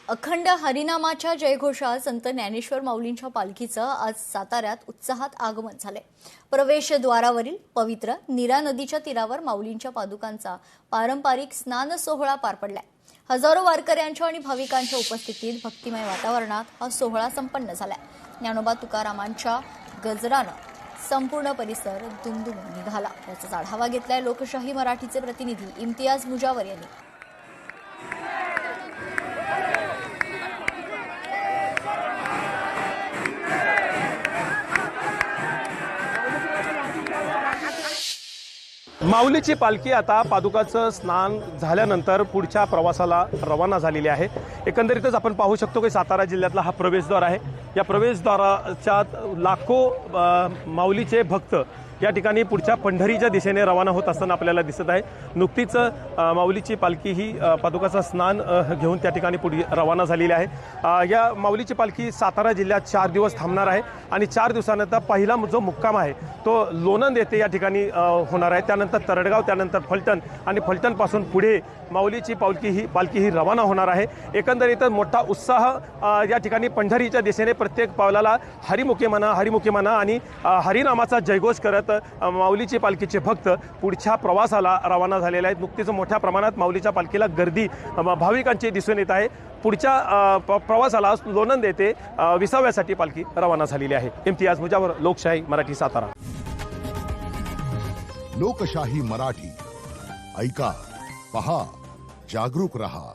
अखंड हरिनामाच्या जयघोषात संत ज्ञानेश्वर माऊलींच्या पालखीचं आज साताऱ्यात उत्साहात आगमन झाले। प्रवेशद्वारावरील पवित्र नीरा नदीच्या तीरावर माऊलींच्या पादुकांचा पारंपरिक स्नान सोहळा पार पडलाय। हजारो वारकऱ्यांच्या आणि भाविकांच्या उपस्थितीत भक्तिमय वातावरणात हा सोहळा संपन्न झालाय। ज्ञानोबा तुकारामांच्या गजरानं संपूर्ण परिसर दुमदुमून निघाला। याचा आढावा घेतलाय लोकशाही मराठीचे प्रतिनिधी इम्तियाज मुजावर यांनी। माऊलीची पालखी आता पादुकाचं स्नान झाल्यानंतर पुढच्या प्रवासाला रवाना झालेली आहे। एकंदरीतच आपण पाहू शकतो की सातारा जिल्ह्यातला हा प्रवेशद्वार आहे। या प्रवेशद्वाराच्या लाखो माऊलीचे भक्त या ठिकाणी पुढच्या पंढरीच्या दिशेने रवाना होत असताना आपल्याला दिसत आहे। नुकतीच माऊलीची पालखी ही पादुकाचं स्नान घेऊन त्या ठिकाणी पुढे रवाना झालेली आहे। या माऊलीची पालखी सातारा जिल्ह्यात 4 दिवस थांबणार आहे आणि 4 दिवसानंतर पहिला जो मुक्काम आहे तो लोणंद येथे या ठिकाणी होणार आहे। त्यानंतर तरडगाव, त्यानंतर फलटण आणि फलटणपासून पुढे माऊलीची पालखी ही रवाना होणार आहे। एकंदरीतच मोठा उत्साह या ठिकाणी पंढरीच्या दिशेने प्रत्येक पावलाला हरिमुखे म्हणा आणि हरिनामाचा जयघोष करत माऊलीची पालखीचे भक्त पुढच्या प्रवासाला रवाना झालेले आहेत। नुकतीच मोठ्या प्रमाणात माऊलीच्या पालखीला गर्दी भाविकांची दिसून येत आहे। पुढच्या प्रवासाला लोणंद येथे विसाव्यासाठी पालखी रवाना झालेली आहे। इम्तियाज मुजावर, लोकशाही मराठी, सातारा। लोकशाही मराठी, ऐका, पहा, जागरूक रहा।